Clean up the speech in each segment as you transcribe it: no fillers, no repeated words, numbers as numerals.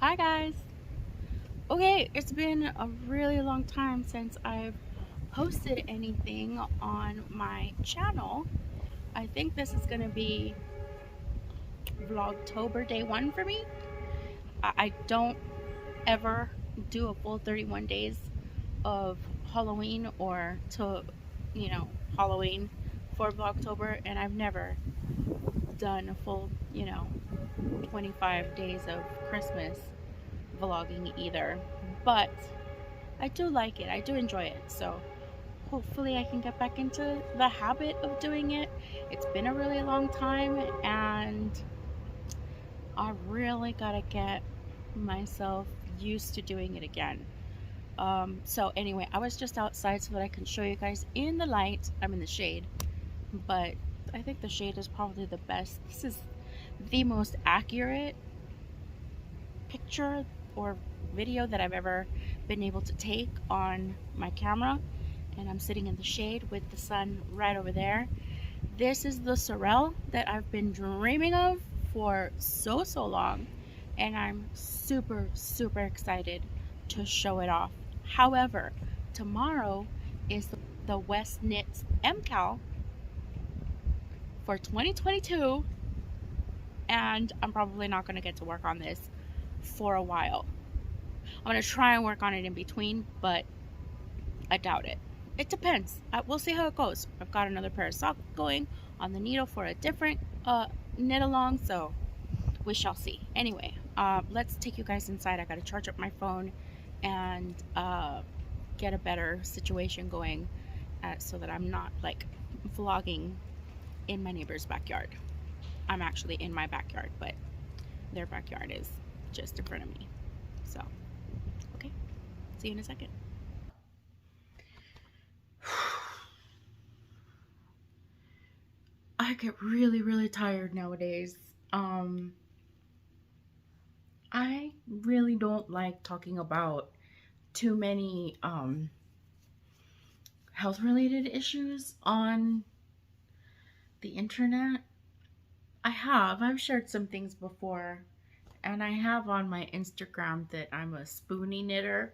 Hi guys! Okay, it's been a really long time since I've posted anything on my channel. I think this is going to be Vlogtober day one for me. I don't ever do a full 31 days of Halloween or to, you know, Halloween for Vlogtober, and I've never done a full, 25 days of Christmas vlogging either. But I do like it. I do enjoy it. So hopefully I can get back into the habit of doing it. It's been a really long time and I really gotta get myself used to doing it again. So anyway, I was just outside so that I can show you guys in the light. I'm in the shade, but I think the shade is probably the best. This is the most accurate picture or video that I've ever been able to take on my camera, and I'm sitting in the shade with the sun right over there. This is the sorrel that I've been dreaming of for so long, and I'm super excited to show it off. However, tomorrow is the West Knits Mkal for 2022, and I'm probably not going to get to work on this for a while. I'm going to try and work on it in between, but I doubt it. It depends. We'll see how it goes. I've got another pair of socks going on the needle for a different knit along, so we shall see. Anyway, let's take you guys inside. I got to charge up my phone and get a better situation going so that I'm not like vlogging in my neighbor's backyard. I'm actually in my backyard, but their backyard is just in front of me. So, okay, see you in a second. I get really tired nowadays. I really don't like talking about too many health related issues on the internet. I've shared some things before, and I have on my Instagram that I'm a spoonie knitter.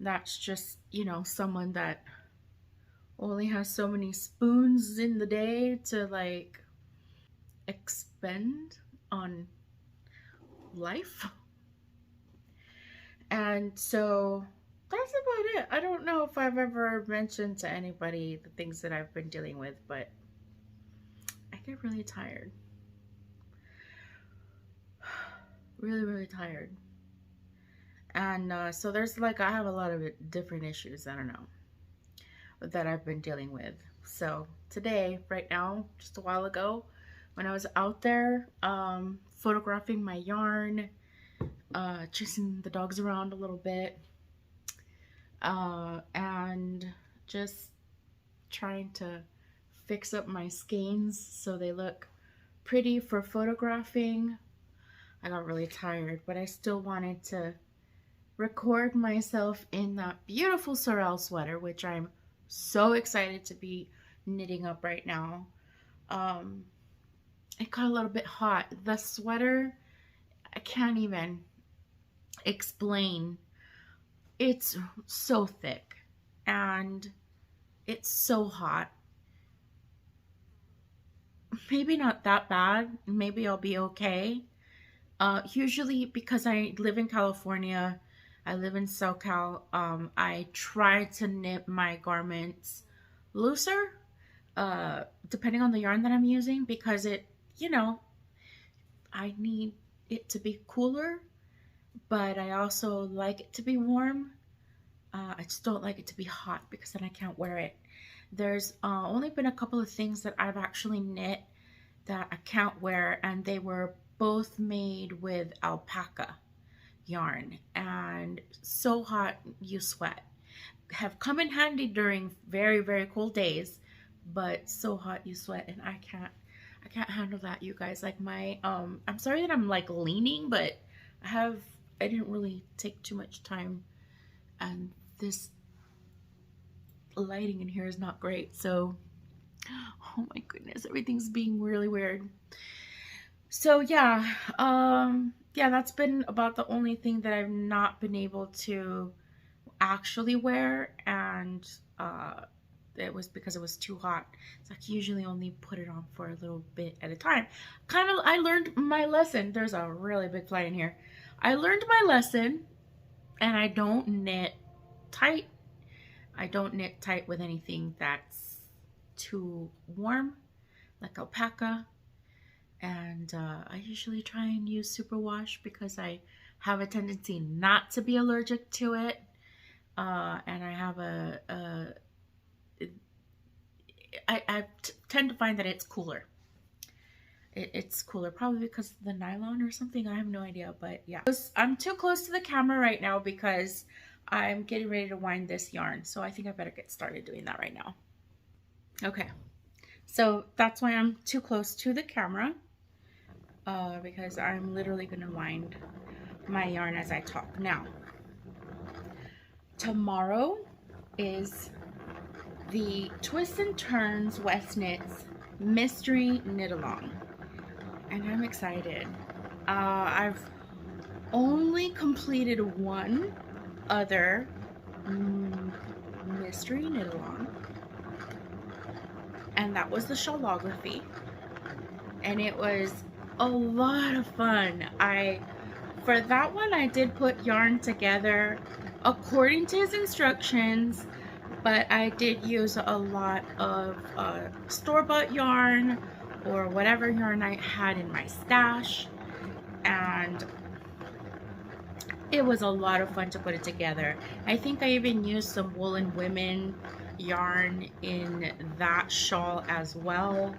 That's just, someone that only has so many spoons in the day to like expend on life. And so that's about it. I don't know if I've ever mentioned to anybody the things that I've been dealing with, but I get really tired. Really tired. And so there's like, I have a lot of different issues, I don't know, that I've been dealing with. So today, right now, just a while ago, when I was out there photographing my yarn, chasing the dogs around a little bit, and just trying to fix up my skeins so they look pretty for photographing. I got really tired, but I still wanted to record myself in that beautiful sorrel sweater, which I'm so excited to be knitting up right now. It got a little bit hot. The sweater, I can't even explain. It's so thick and it's so hot. Maybe not that bad. Maybe I'll be okay. Usually, because I live in California, I live in SoCal, I try to knit my garments looser, depending on the yarn that I'm using, because I need it to be cooler, but I also like it to be warm. I just don't like it to be hot because then I can't wear it. There's only been a couple of things that I've actually knit that I can't wear, and they were both made with alpaca yarn, and so hot you sweat. Have come in handy during very cold days, but so hot you sweat, and I can't handle that, you guys. Like my I'm sorry that I'm like leaning, but I didn't really take too much time, and this lighting in here is not great, so oh my goodness, everything's being really weird. So yeah, yeah, that's been about the only thing that I've not been able to actually wear, and it was because it was too hot. So I usually only put it on for a little bit at a time. I learned my lesson. There's a really big fly in here. I learned my lesson, and I don't knit tight. I don't knit tight with anything that's too warm, like alpaca. And I usually try and use superwash because I have a tendency not to be allergic to it. And I have I tend to find that it's cooler. It's cooler, probably because of the nylon or something. I have no idea, but yeah. I'm too close to the camera right now because I'm getting ready to wind this yarn. So I think I better get started doing that right now. Okay, so that's why I'm too close to the camera. Because I'm literally going to wind my yarn as I talk. Now, tomorrow is the Twists and Turns West Knits Mystery Knit Along, and I'm excited. I've only completed one other mystery knit along, and that was the shawlography, and it was a lot of fun. For that one, I did put yarn together according to his instructions, but I did use a lot of store-bought yarn or whatever yarn I had in my stash, and it was a lot of fun to put it together. I think I even used some Woolen Women yarn in that shawl as well.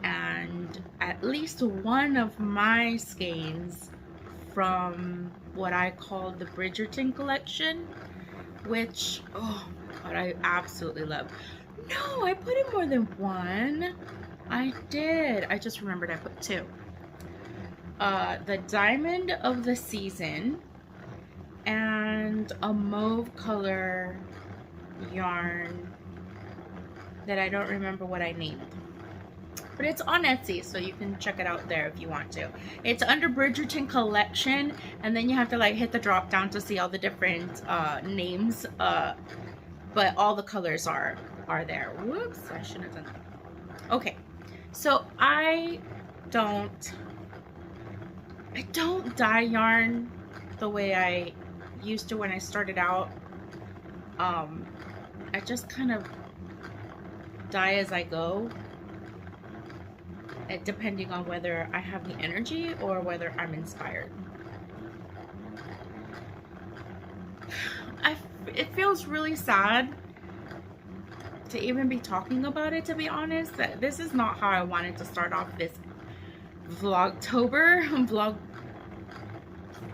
And at least one of my skeins from what I call the Bridgerton collection, which, oh my god, I absolutely love. No, I put in more than one. I did. I just remembered I put two. The Diamond of the Season and a mauve color yarn that I don't remember what I named. But it's on Etsy, so you can check it out there if you want to. It's under Bridgerton collection, and then you have to like hit the drop down to see all the different names. But all the colors are there. Whoops, I shouldn't have done that. Okay, so I don't dye yarn the way I used to when I started out. I just kind of dye as I go, depending on whether I have the energy or whether I'm inspired. It feels really sad to even be talking about it, to be honest. That this is not how I wanted to start off this Vlogtober vlog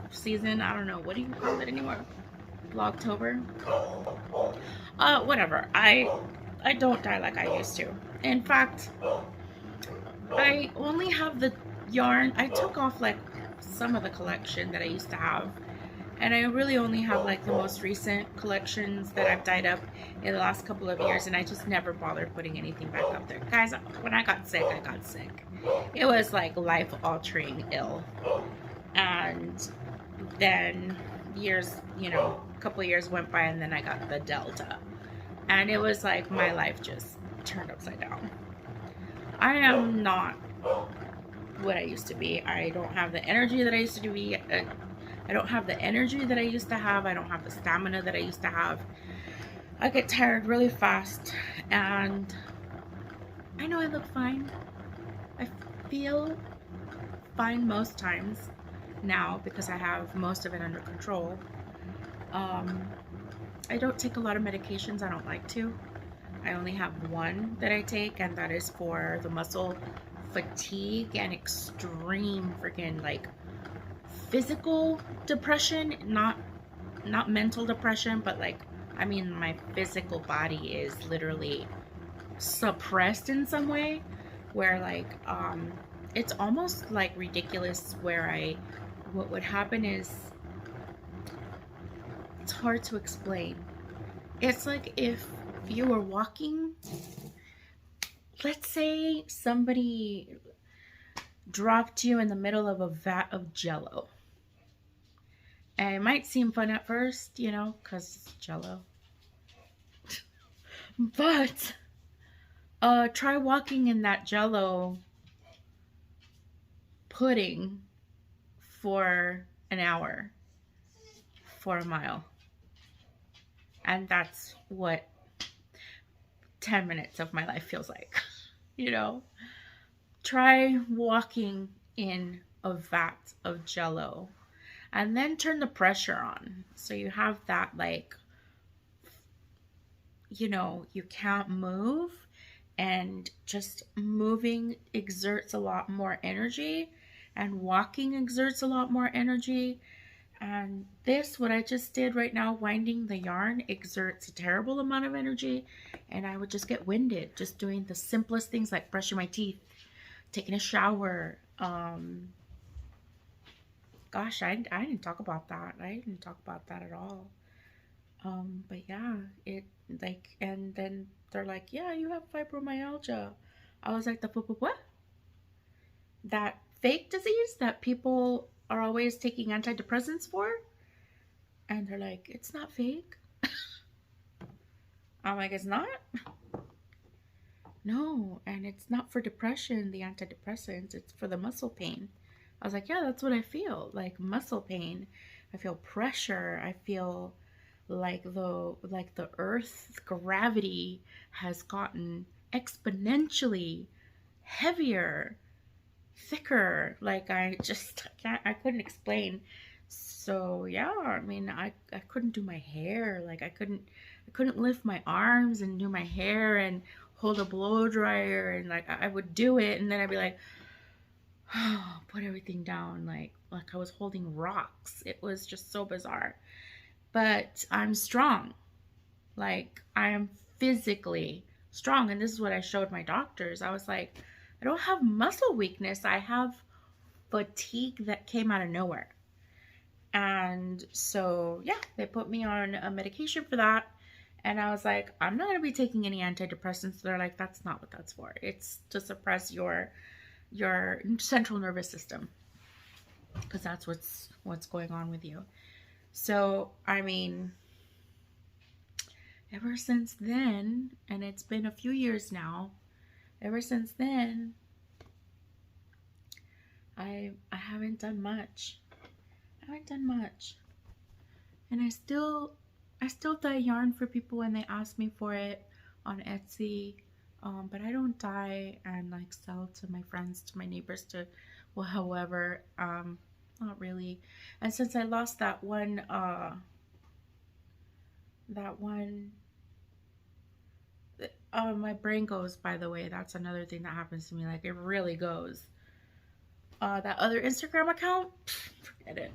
season. I don't know, what do you call it anymore? Vlogtober. Whatever. I don't dye like I used to. In fact, I only have the yarn. I took off like some of the collection that I used to have, and I really only have like the most recent collections that I've dyed up in the last couple of years, and I just never bothered putting anything back up there. Guys, when I got sick, I got sick. It was like life-altering ill. And then years, you know, a couple of years went by, and then I got the Delta. And it was like my life just turned upside down. I am not what I used to be. I don't have the energy that I used to be. I don't have the energy that I used to have. I don't have the stamina that I used to have. I get tired really fast, and I know I look fine. I feel fine most times now because I have most of it under control. I don't take a lot of medications. I don't like to. I only have one that I take, and that is for the muscle fatigue and extreme freaking like physical depression, not mental depression, but like, I mean, my physical body is literally suppressed in some way where like it's almost like ridiculous where what would happen is, it's hard to explain. It's like if you were walking, let's say somebody dropped you in the middle of a vat of jello. And it might seem fun at first, you know, because it's jello. But try walking in that jello pudding for an hour for a mile. And that's what 10 minutes of my life feels like, you know? Try walking in a vat of jello and then turn the pressure on. So you have that, like, you know, you can't move, and just moving exerts a lot more energy, and walking exerts a lot more energy. And this, what I just did right now, winding the yarn, exerts a terrible amount of energy, and I would just get winded just doing the simplest things like brushing my teeth, taking a shower. Gosh, I didn't talk about that. I didn't talk about that at all. But yeah, it, like, and then they're like, yeah, you have fibromyalgia. I was like, the what? That fake disease that people are always taking antidepressants for? And they're like, it's not fake. I'm like, it's not? No, and it's not for depression, the antidepressants, it's for the muscle pain. I was like, yeah, that's what I feel, like muscle pain. I feel pressure. I feel like the earth's gravity has gotten exponentially heavier, thicker. Like, I couldn't explain. So yeah, I mean, I couldn't do my hair. Like, I couldn't lift my arms and do my hair and hold a blow dryer, and like I would do it and then I'd be like, oh, put everything down, like I was holding rocks. It was just so bizarre. But I'm strong. Like, I am physically strong. And this is what I showed my doctors. I was like, I don't have muscle weakness. I have fatigue that came out of nowhere. And so, yeah, they put me on a medication for that. And I was like, I'm not going to be taking any antidepressants. They're like, that's not what that's for. It's to suppress your central nervous system, because that's what's going on with you. So, I mean, ever since then, and it's been a few years now, ever since then, I haven't done much. And I still dye yarn for people when they ask me for it on Etsy. But I don't dye and like sell to my friends, to my neighbors, to, well, however, not really. And since I lost that one, my brain goes, by the way. That's another thing that happens to me. Like, it really goes. That other Instagram account, forget it.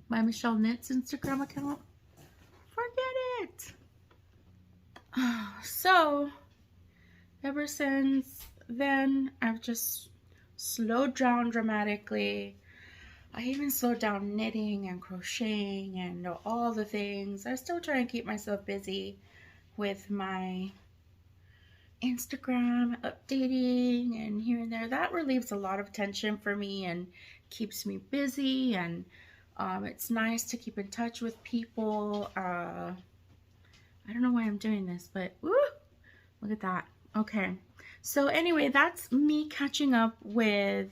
My Michelle Knits Instagram account, forget it. So, ever since then, I've just slowed down dramatically. I even slowed down knitting and crocheting and all the things. I still try and keep myself busy with my Instagram, updating and here and there. That relieves a lot of tension for me and keeps me busy, and it's nice to keep in touch with people. I don't know why I'm doing this, but woo, look at that. Okay, so anyway, that's me catching up with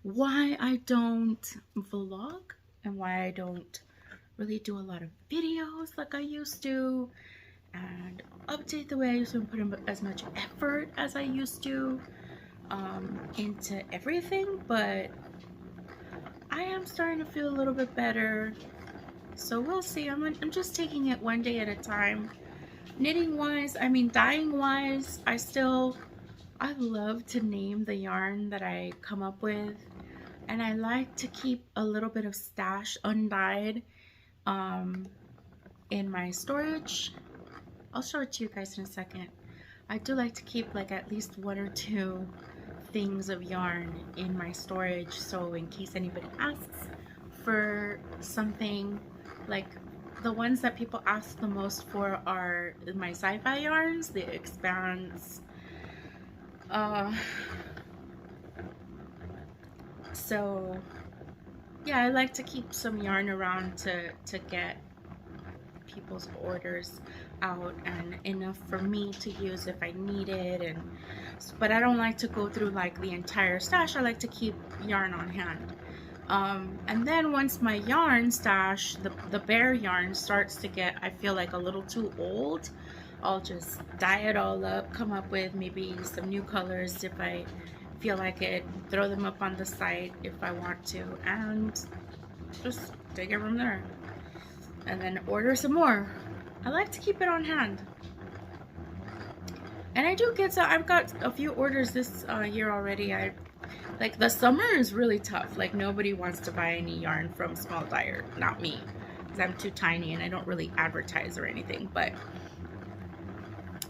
why I don't vlog and why I don't really do a lot of videos like I used to, and update the way I used to, put in as much effort as I used to into everything. But I am starting to feel a little bit better, so we'll see. I'm just taking it one day at a time. Knitting wise, I mean, dyeing wise, I love to name the yarn that I come up with, and I like to keep a little bit of stash undyed in my storage. I'll show it to you guys in a second. I do like to keep like at least 1 or 2 things of yarn in my storage, so in case anybody asks for something. Like, the ones that people ask the most for are my sci-fi yarns, the Expanse, So yeah, I like to keep some yarn around to get people's orders out and enough for me to use if I need it. And but I don't like to go through like the entire stash. I like to keep yarn on hand. And then once my yarn stash, the bare yarn starts to get, I feel like, a little too old, I'll just dye it all up, come up with maybe some new colors if I feel like it, throw them up on the site if I want to, and just take it from there. And then order some more. I like to keep it on hand. And I do get some, I've got a few orders this year already. Like the summer is really tough. Like nobody wants to buy any yarn from Small Dyer. Not me, because I'm too tiny and I don't really advertise or anything. But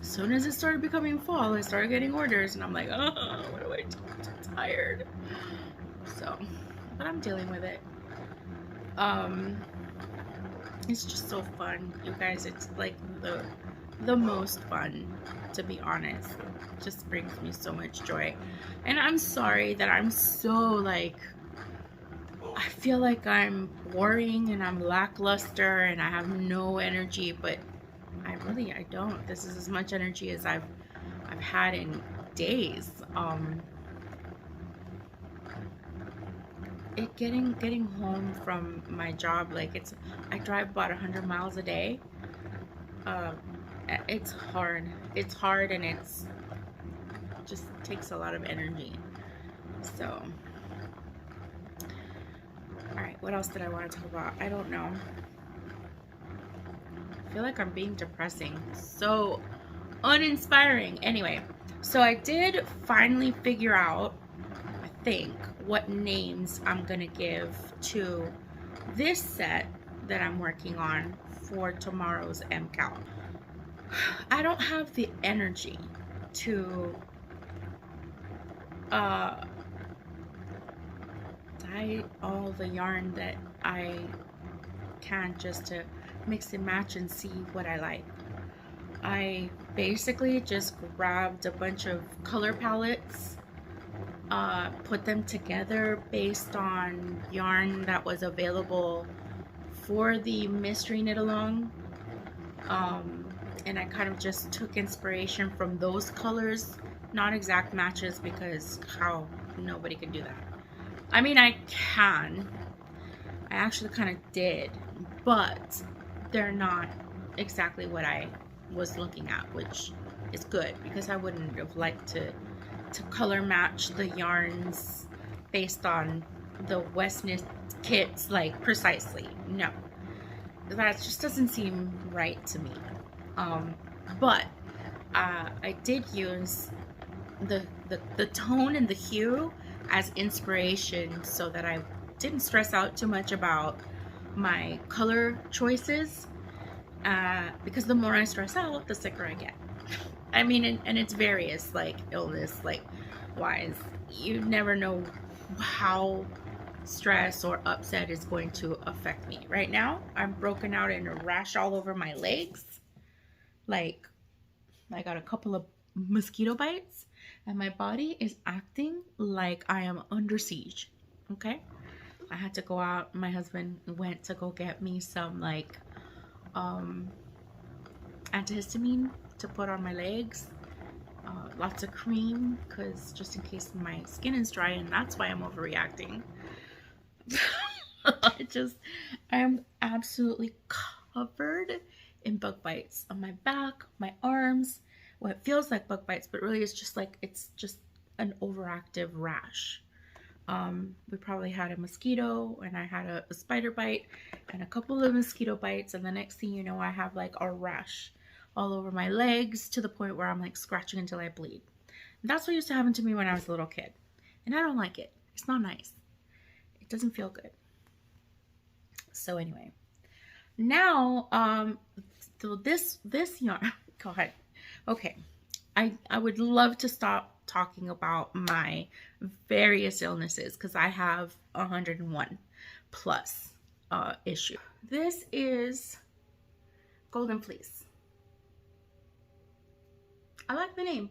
as soon as it started becoming fall, I started getting orders and I'm like, oh, what do I do? I'm too tired. So, but I'm dealing with it. It's just so fun, you guys. It's like the most fun, to be honest. It just brings me so much joy. And I'm sorry that I'm so like, I feel like I'm boring and I'm lackluster and I have no energy, but I don't. This is as much energy as I've had in days. Getting home from my job, like I drive about 100 miles a day. It's hard and it's just takes a lot of energy. So all right, what else did I want to talk about? I don't know. I feel like I'm being depressing, so uninspiring. Anyway, so I did finally figure out, I think, what names I'm gonna give to this set that I'm working on for tomorrow's Mkal. I don't have the energy to dye all the yarn that I can, just to mix and match and see what I like. I basically just grabbed a bunch of color palettes, put them together based on yarn that was available for the mystery knit along, and I kind of just took inspiration from those colors. Not exact matches, because how, nobody can do that. I mean, I can, I actually kind of did, but they're not exactly what I was looking at, which is good, because I wouldn't have liked to color match the yarns based on the West Knit kits, like precisely. No, that just doesn't seem right to me. But I did use the tone and the hue as inspiration, so that I didn't stress out too much about my color choices, because the more I stress out, the sicker I get. I mean, and it's various, like illness, like wise. You never know how stress or upset is going to affect me. Right now, I'm broken out in a rash all over my legs. Like, I got a couple of mosquito bites, and my body is acting like I am under siege. Okay, I had to go out. My husband went to go get me some like antihistamine to put on my legs, lots of cream, because just in case my skin is dry, and that's why I'm overreacting. I am absolutely covered in bug bites on my back, my arms. Well, it feels like bug bites, but really it's just an overactive rash. We probably had a mosquito, and I had a spider bite and a couple of mosquito bites, and the next thing you know, I have like a rash all over my legs, to the point where I'm like scratching until I bleed. And that's what used to happen to me when I was a little kid, and I don't like it. It's not nice. It doesn't feel good. So anyway, now so this yarn, God, okay, I would love to stop talking about my various illnesses, because I have 101 plus issue. This is Golden Fleece. I like the name.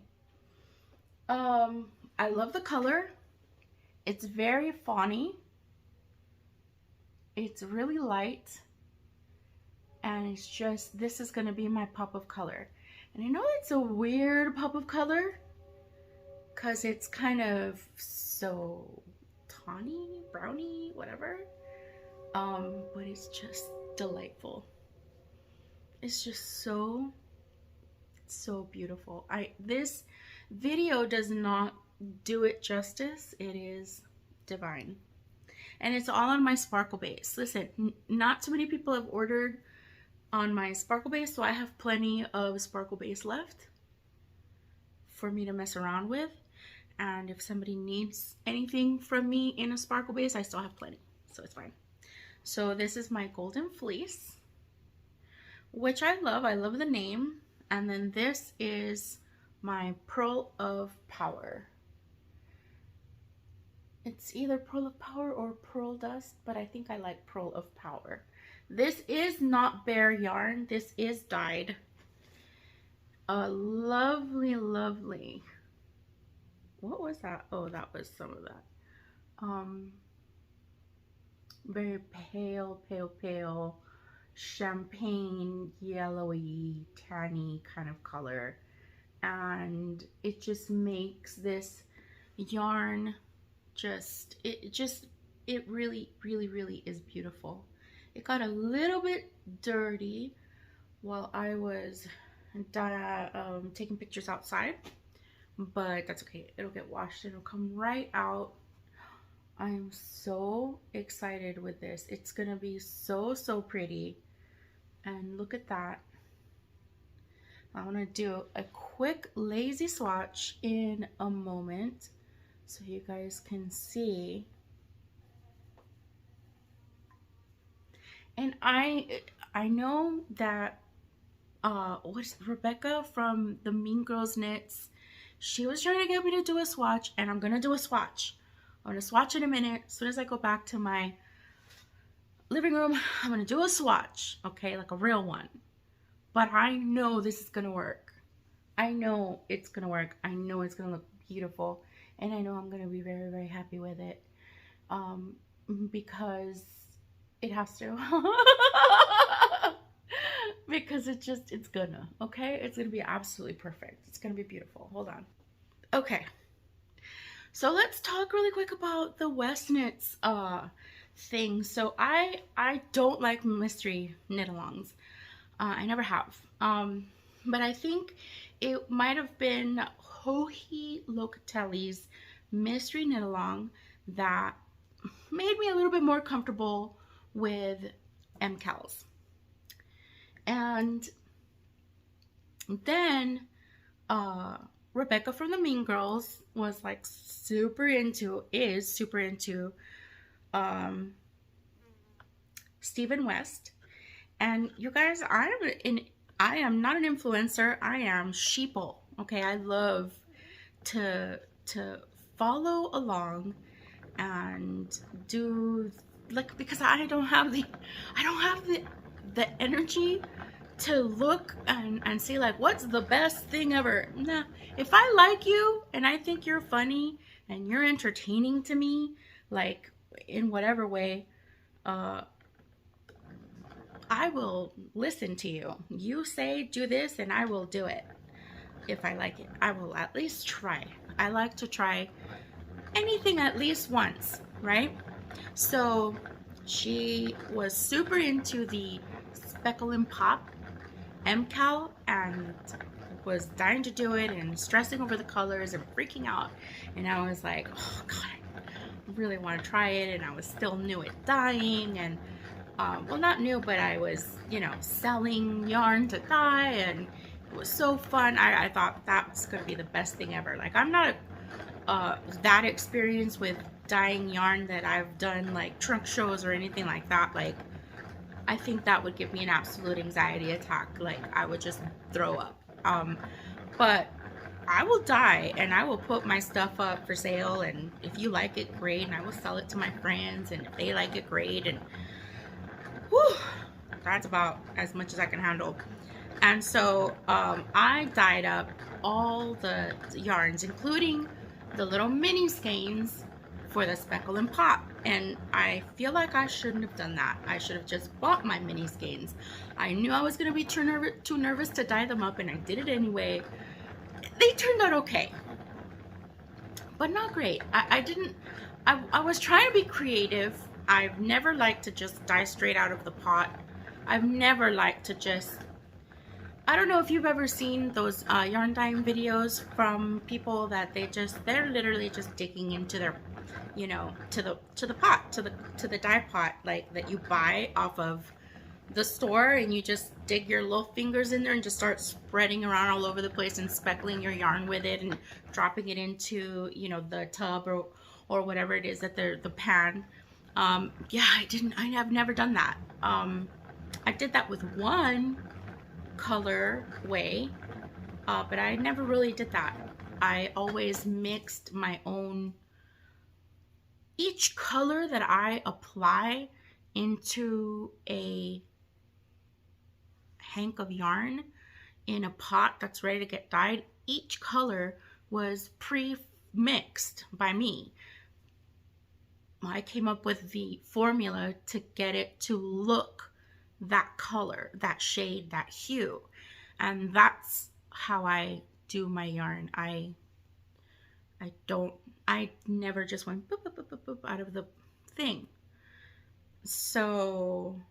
I love the color. It's very fawny. It's really light. And it's just, this is going to be my pop of color. And I know it's a weird pop of color because it's kind of so tawny, browny, whatever. But it's just delightful. It's just so beautiful. This video does not do it justice. It is divine. And it's all on my sparkle base. Listen, not too many people have ordered on my sparkle base, so I have plenty of sparkle base left for me to mess around with. And if somebody needs anything from me in a sparkle base, I still have plenty, so it's fine. So this is my golden fleece, which I love. I love the name. And then this is my pearl of power. It's either pearl of power or pearl dust, but I think I like pearl of power. This is not bare yarn. This is dyed. A lovely, lovely. What was that? Oh, that was some of that. Very pale, pale, pale, champagne, yellowy, tanny kind of color. And it just makes this yarn it really, really, really is beautiful. It got a little bit dirty while I was taking pictures outside, but that's okay. It'll get washed. It'll come right out. I'm so excited with this. It's gonna be so pretty. And look at that. I want to do a quick lazy swatch in a moment so you guys can see. And I know that what's Rebecca from the Mean Girls Knits, she was trying to get me to do a swatch, and I'm gonna do a swatch. I'm gonna swatch in a minute. As soon as I go back to my living room, I'm gonna do a swatch, okay, like a real one. But I know this is gonna work. I know it's gonna work. I know it's gonna look beautiful, and I know I'm gonna be very, very happy with it, because it has to. Because it's gonna, okay? It's gonna be absolutely perfect. It's gonna be beautiful. Hold on. Okay. So let's talk really quick about the West Knits thing. So I don't like mystery knit-alongs. I never have. But I think it might have been Joji Locatelli's mystery knit-along that made me a little bit more comfortable with Mkal's. And then Rebecca from the Mean Girls was like super into Stephen West. And you guys, I am not an influencer. I am sheeple. Okay, I love to follow along and do, like, because I don't have the energy to look and see like what's the best thing ever. Nah, if I like you and I think you're funny and you're entertaining to me, like in whatever way, I will listen to you. You say do this and I will do it. If I like it, I will at least try. I like to try anything at least once, right? So she was super into the Speckle and Pop Mkal and was dying to do it and stressing over the colors and freaking out. And I was like, oh God, I really want to try it. And I was still new at dyeing, and well, not new, but I was, you know, selling yarn to dye, and it was so fun. I thought that was going to be the best thing ever. Like, I'm not that experienced with dyeing yarn that I've done like trunk shows or anything like that. Like, I think that would give me an absolute anxiety attack. Like, I would just throw up. But I will dye and I will put my stuff up for sale, and if you like it, great, and I will sell it to my friends, and if they like it, great. And whew, that's about as much as I can handle. And so I dyed up all the yarns, including the little mini skeins for the speckle and pop, and I feel like I shouldn't have done that. I should have just bought my mini skeins. I knew I was going to be too nervous to dye them up, and I did it anyway. They turned out okay, but not great. I was trying to be creative. I've never liked to just dye straight out of the pot. I've never liked to just, I don't know if you've ever seen those yarn dyeing videos from people that they're literally just digging into their, you know, to the pot, to the dye pot, like that you buy off of the store, and you just dig your little fingers in there and just start spreading around all over the place and speckling your yarn with it and dropping it into, you know, the tub or whatever it is that the pan. Yeah, I have never done that. I did that with one color way, but I never really did that. I always mixed my own, each color that I apply into a hank of yarn in a pot that's ready to get dyed, each color was pre-mixed by me. I came up with the formula to get it to look that color, that shade, that hue, and that's how I do my yarn. I never just went boop, boop, boop, boop, boop out of the thing. So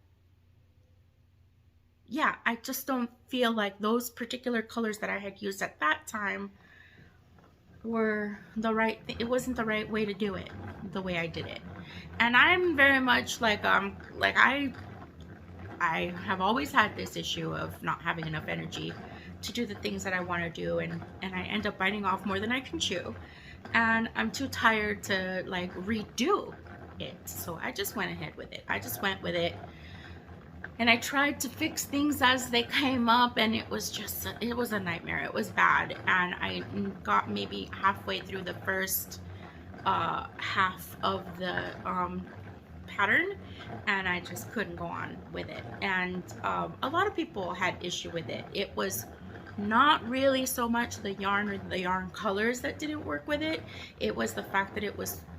yeah, I just don't feel like those particular colors that I had used at that time were the right thing. It wasn't the right way to do it, the way I did it. And I'm very much like I have always had this issue of not having enough energy to do the things that I want to do, and I end up biting off more than I can chew, and I'm too tired to like redo it. So I just went ahead with it. I just went with it, and I tried to fix things as they came up, and it was just it was a nightmare. It was bad, and I got maybe halfway through the first half of the pattern, and I just couldn't go on with it. And a lot of people had issue with it. It was not really so much the yarn or the yarn colors that didn't work with it. It was the fact that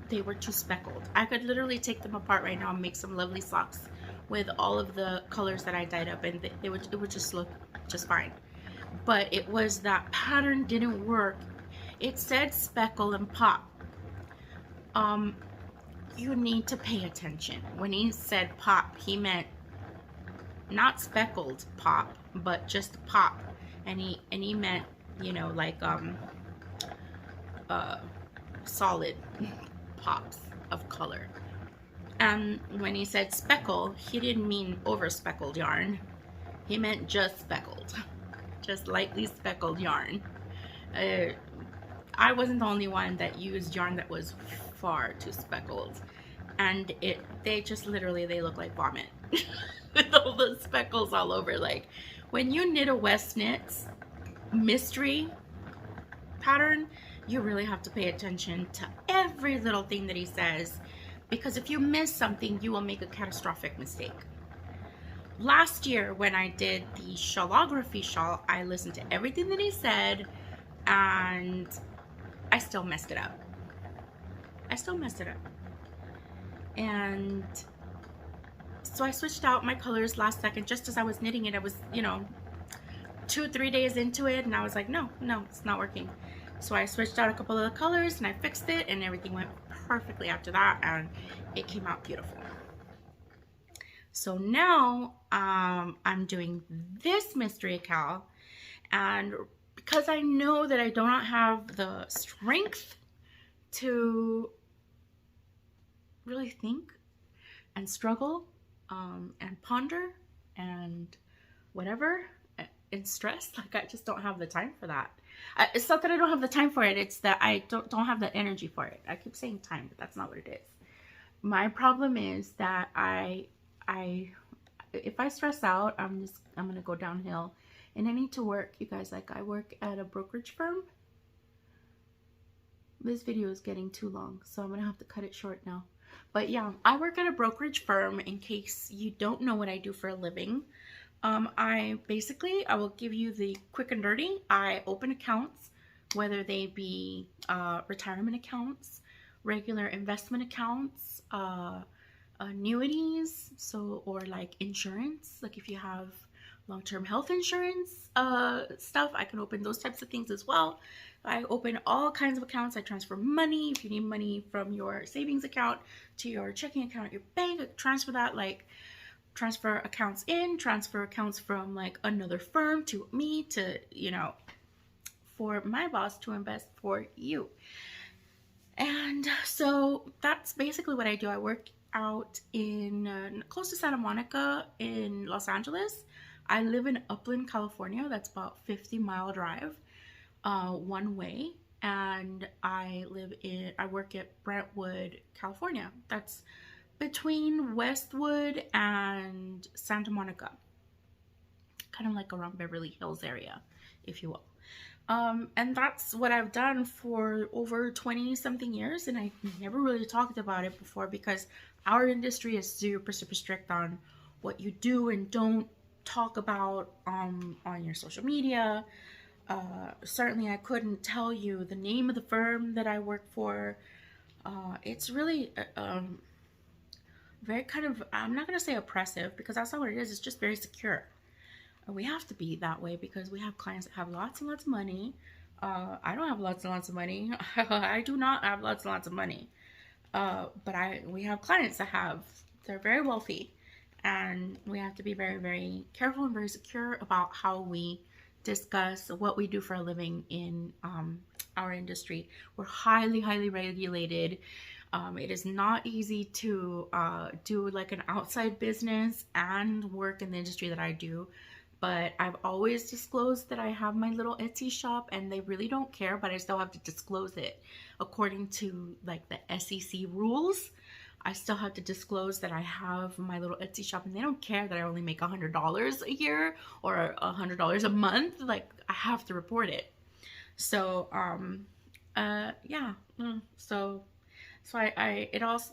they were too speckled. I could literally take them apart right now and make some lovely socks with all of the colors that I dyed up, and it would just look just fine. But it was that pattern didn't work. It said speckle and pop. You need to pay attention. When he said pop, he meant not speckled pop, but just pop, and he meant, you know, like solid pops of color. And when he said speckle, he didn't mean over speckled yarn. He meant just speckled, just lightly speckled yarn. I wasn't the only one that used yarn that was far too speckled, and they just literally, they look like vomit with all the speckles all over. Like when you knit a West Knits mystery pattern, you really have to pay attention to every little thing that he says, because if you miss something, you will make a catastrophic mistake. Last year when I did the shawlography shawl, I listened to everything that he said, and I still messed it up. And so I switched out my colors last second, just as I was knitting it. I was, you know, 2-3 days into it, and I was like, no, it's not working. So I switched out a couple of the colors, and I fixed it, and everything went perfectly after that, and it came out beautiful. So now I'm doing this mystery cowl, and because I know that I do not have the strength to really think and struggle and ponder and whatever and stress, like I just don't have the time for that. It's not that I don't have the time for it, it's that I don't have the energy for it. I keep saying time, but that's not what it is. My problem is that if I stress out, I'm gonna go downhill, and I need to work, you guys. Like, I work at a brokerage firm. This video is getting too long, so I'm gonna have to cut it short now. But yeah, I work at a brokerage firm, in case you don't know what I do for a living. I will give you the quick and dirty. I open accounts, whether they be retirement accounts regular investment accounts, annuities, so, or like insurance, like if you have long-term health insurance stuff, I can open those types of things as well. I open all kinds of accounts. I transfer money. If you need money from your savings account to your checking account, your bank, transfer that, like transfer accounts in, transfer accounts from like another firm to me, to, you know, for my boss to invest for you. And so that's basically what I do. I work out in close to Santa Monica in Los Angeles. I live in Upland, California. That's about 50-mile drive one way. And I work at Brentwood, California. That's between Westwood and Santa Monica, kind of like around Beverly Hills area, if you will. And that's what I've done for over 20 something years, and I never really talked about it before because our industry is super strict on what you do and don't talk about on your social media. Certainly I couldn't tell you the name of the firm that I work for. It's really very kind of, I'm not going to say oppressive because that's not what it is. It's just very secure. We have to be that way because we have clients that have lots and lots of money. I don't have lots and lots of money. I do not have lots and lots of money. But we have clients that they're very wealthy, and we have to be very, very careful and very secure about how we discuss what we do for a living in our industry. We're highly, highly regulated. It is not easy to do like an outside business and work in the industry that I do. But I've always disclosed that I have my little Etsy shop, and they really don't care, but I still have to disclose it according to like the SEC rules. I still have to disclose that I have my little Etsy shop, and they don't care that I only make $100 a year or $100 a month. Like, I have to report it. So yeah. So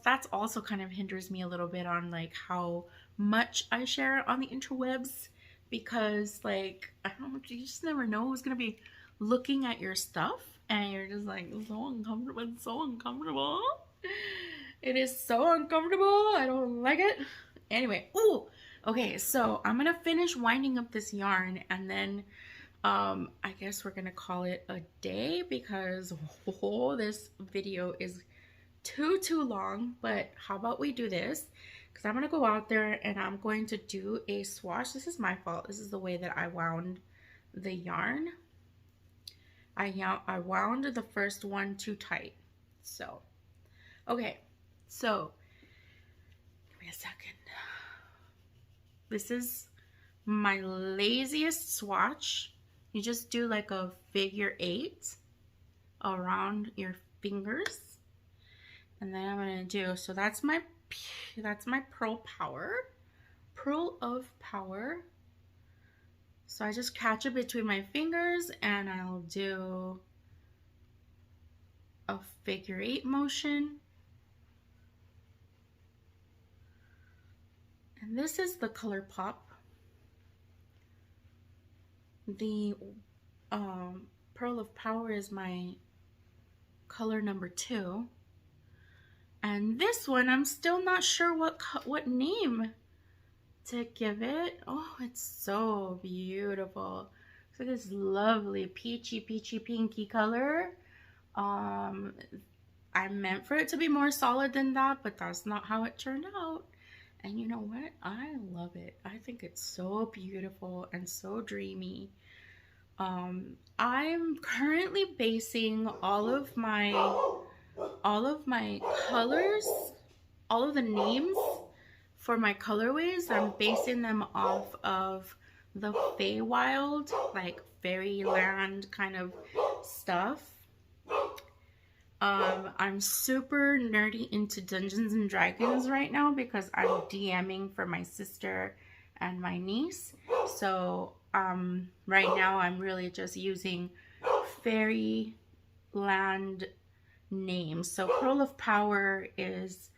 that's also kind of hinders me a little bit on like how much I share on the interwebs, because like, I don't know, you just never know who's gonna be looking at your stuff, and you're just like, so uncomfortable. It's so uncomfortable. It is so uncomfortable. I don't like it. Anyway, okay, so I'm gonna finish winding up this yarn, and then I guess we're gonna call it a day because this video is too long. But how about we do this? Because I'm going to go out there and I'm going to do a swatch. This is my fault. This is the way that I wound the yarn. I wound the first one too tight. So, okay. So, give me a second. This is my laziest swatch. You just do like a figure 8 around your fingers. And then I'm going to do, so that's my Pearl of Power. So I just catch it between my fingers, and I'll do a figure 8 motion. And this is the Color Pop. The Pearl of Power is my color number 2. And this one, I'm still not sure what name to give it. Oh, it's so beautiful. So this lovely peachy pinky color. I meant for it to be more solid than that, but that's not how it turned out. And you know what? I love it. I think it's so beautiful and so dreamy. I'm currently basing all of my colors, all of the names for my colorways, I'm basing them off of the Feywild, like fairyland kind of stuff. I'm super nerdy into Dungeons and Dragons right now because I'm DMing for my sister and my niece. So right now I'm really just using fairyland names. So Pearl of Power is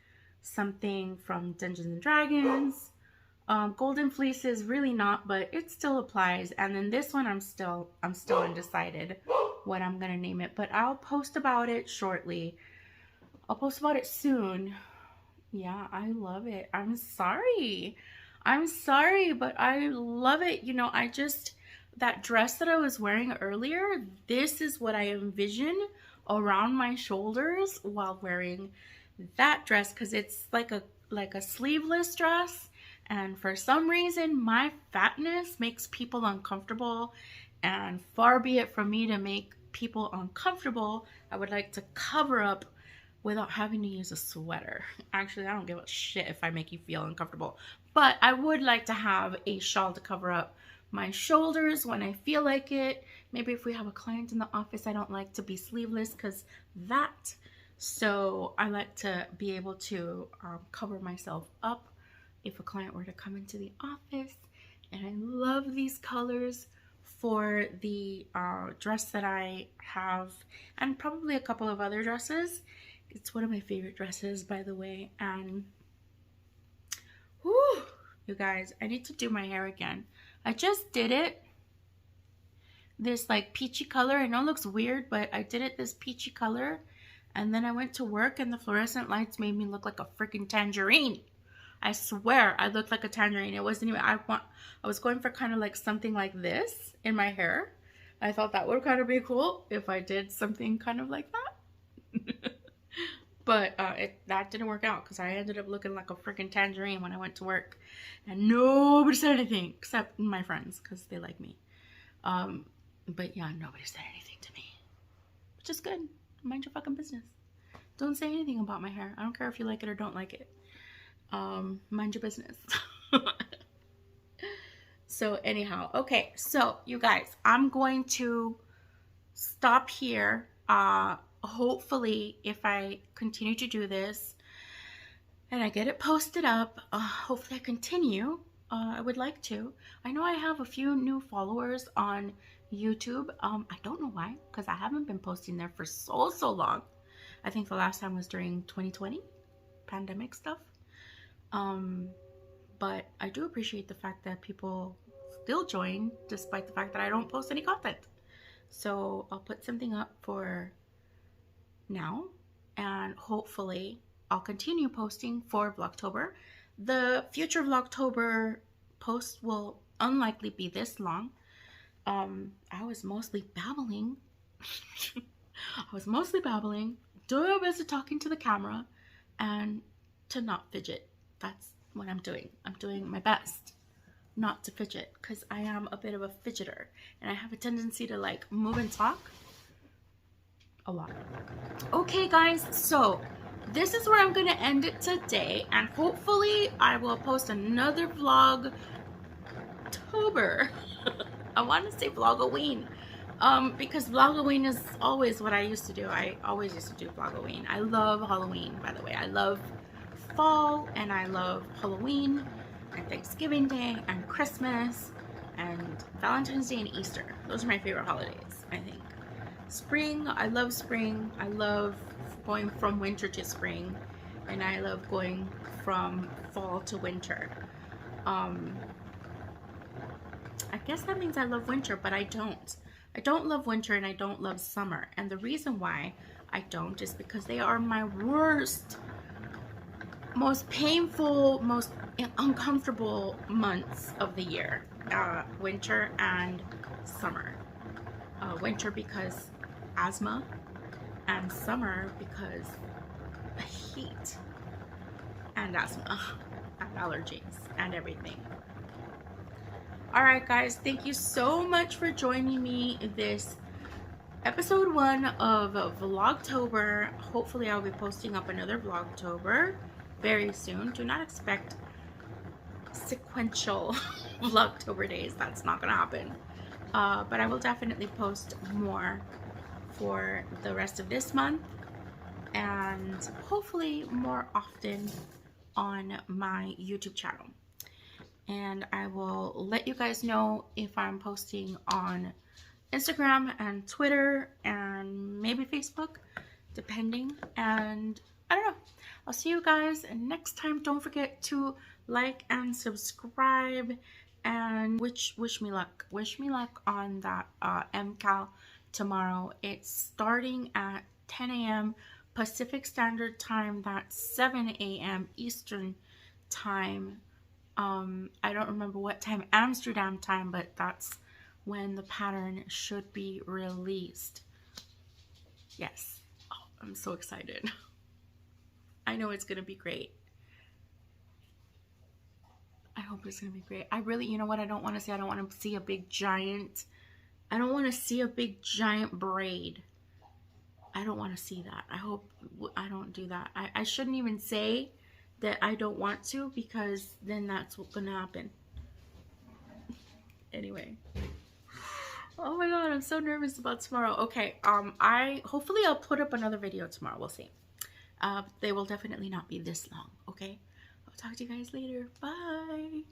something from Dungeons and Dragons. Golden Fleece is really not, but it still applies. And then this one I'm still undecided what I'm gonna name it, but I'll post about it shortly. I'll post about it soon. Yeah, I love it. I'm sorry. I'm sorry, but I love it. You know, that dress that I was wearing earlier, this is what I envision around my shoulders while wearing that dress, because it's like a sleeveless dress, and for some reason my fatness makes people uncomfortable, and far be it from me to make people uncomfortable. I would like to cover up without having to use a sweater. Actually, I don't give a shit if I make you feel uncomfortable, but I would like to have a shawl to cover up my shoulders when I feel like it. Maybe if we have a client in the office, I don't like to be sleeveless because that. So I like to be able to cover myself up if a client were to come into the office. And I love these colors for the dress that I have, and probably a couple of other dresses. It's one of my favorite dresses, by the way. And whew, you guys, I need to do my hair again. I just did it this like peachy color. I know it looks weird, but I did it this peachy color, and then I went to work and the fluorescent lights made me look like a freaking tangerine. I swear I looked like a tangerine. It wasn't even, I was going for kind of like something like this in my hair. I thought that would kind of be cool if I did something kind of like that. But that didn't work out because I ended up looking like a freaking tangerine when I went to work. And nobody said anything except my friends because they like me. But yeah, nobody said anything to me, which is good. Mind your fucking business. Don't say anything about my hair. I don't care if you like it or don't like it. Mind your business. So anyhow, okay, so you guys, I'm going to stop here. Hopefully, if I continue to do this and I get it posted up, hopefully I continue. I would like to. I know I have a few new followers on YouTube. I don't know why, because I haven't been posting there for so long. I think the last time was during 2020 pandemic stuff. But I do appreciate the fact that people still join despite the fact that I don't post any content. So I'll put something up for now, and hopefully I'll continue posting for Vlogtober. The future Vlogtober posts will unlikely be this long. I was mostly babbling. Doing my best to talk into the camera and to not fidget. That's what I'm doing. I'm doing my best not to fidget because I am a bit of a fidgeter and I have a tendency to like move and talk a lot. Okay guys, so this is where I'm gonna end it today, and hopefully I will post another Vlogtober. I want to say Vlogoween, because Vlogoween is always what I used to do. I always used to do Vlogoween. I love Halloween, by the way. I love fall and I love Halloween and Thanksgiving Day and Christmas and Valentine's Day and Easter. Those are my favorite holidays, I think. Spring, I love spring. I love going from winter to spring, and I love going from fall to winter. I guess that means I love winter, but I don't. I don't love winter and I don't love summer. And the reason why I don't is because they are my worst, most painful, most uncomfortable months of the year. Winter and summer. Winter because asthma, and summer because heat and asthma and allergies and everything. Alright guys, thank you so much for joining me this episode 1 of Vlogtober. Hopefully I'll be posting up another Vlogtober very soon. Do not expect sequential Vlogtober days. That's not gonna happen. But I will definitely post more for the rest of this month, and hopefully more often on my YouTube channel. And I will let you guys know if I'm posting on Instagram and Twitter and maybe Facebook, depending. And I don't know. I'll see you guys next time. Don't forget to like and subscribe, and wish me luck. Wish me luck on that Mkal tomorrow. It's starting at 10 a.m. Pacific Standard Time. That's 7 a.m. Eastern Time. I don't remember what time Amsterdam time, but that's when the pattern should be released. Yes. Oh, I'm so excited. I know it's going to be great. I hope it's going to be great. I really, you know what I don't want to see? I don't want to see a big giant, I don't want to see a big giant braid. I don't want to see that. I hope I don't do that. I shouldn't even say that I don't want to, because then that's what's going to happen. Anyway. Oh my god, I'm so nervous about tomorrow. Okay, hopefully I'll put up another video tomorrow. We'll see. They will definitely not be this long, okay? I'll talk to you guys later. Bye.